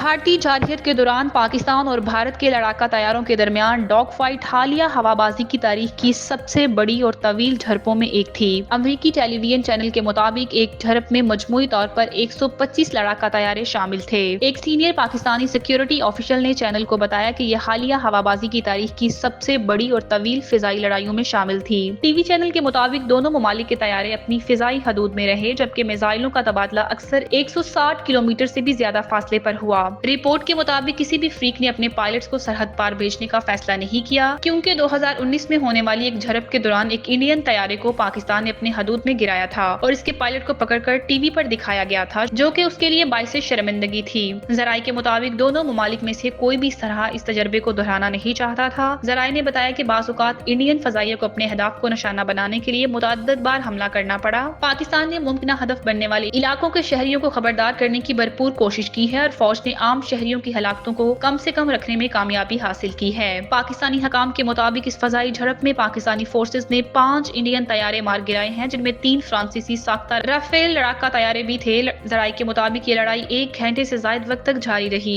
بھارتی جارحیت کے دوران پاکستان اور بھارت کے لڑاکا طیاروں کے درمیان ڈاگ فائٹ حالیہ ہوابازی کی تاریخ کی سب سے بڑی اور طویل جھڑپوں میں ایک تھی۔ امریکی ٹیلی ویژن چینل کے مطابق ایک جھڑپ میں مجموعی طور پر 125 لڑاکا طیارے شامل تھے۔ ایک سینئر پاکستانی سیکیورٹی آفیشل نے چینل کو بتایا کہ یہ حالیہ ہوابازی کی تاریخ کی سب سے بڑی اور طویل فضائی لڑائیوں میں شامل تھی۔ ٹی وی چینل کے مطابق دونوں ممالک کے طیارے اپنی فضائی حدود میں رہے، جبکہ میزائلوں کا تبادلہ اکثر 160 کلومیٹر سے بھی زیادہ فاصلے پر ہوا۔ رپورٹ کے مطابق کسی بھی فریق نے اپنے پائلٹس کو سرحد پار بھیجنے کا فیصلہ نہیں کیا، کیونکہ 2019 میں ہونے والی ایک جھڑپ کے دوران ایک انڈین طیارے کو پاکستان نے اپنے حدود میں گرایا تھا اور اس کے پائلٹ کو پکڑ کر ٹی وی پر دکھایا گیا تھا، جو کہ اس کے لیے باعث شرمندگی تھی۔ ذرائع کے مطابق دونوں ممالک میں سے کوئی بھی اس طرح اس تجربے کو دہرانا نہیں چاہتا تھا۔ ذرائع نے بتایا کہ بعض اوقات انڈین فضائیہ کو اپنے اہداف کو نشانہ بنانے کے لیے متعدد بار حملہ کرنا پڑا۔ پاکستان نے ممکنہ ہدف بننے والے علاقوں کے شہریوں کو خبردار کرنے کی بھرپور کوشش کی ہے اور فوج نے عام شہریوں کی ہلاکتوں کو کم سے کم رکھنے میں کامیابی حاصل کی ہے۔ پاکستانی حکام کے مطابق اس فضائی جھڑپ میں پاکستانی فورسز نے 5 انڈین طیارے مار گرائے ہیں، جن میں 3 فرانسیسی ساختہ رافیل لڑاکا طیارے بھی تھے۔ ذرائع کے مطابق یہ لڑائی 1 گھنٹے سے زائد وقت تک جاری رہی۔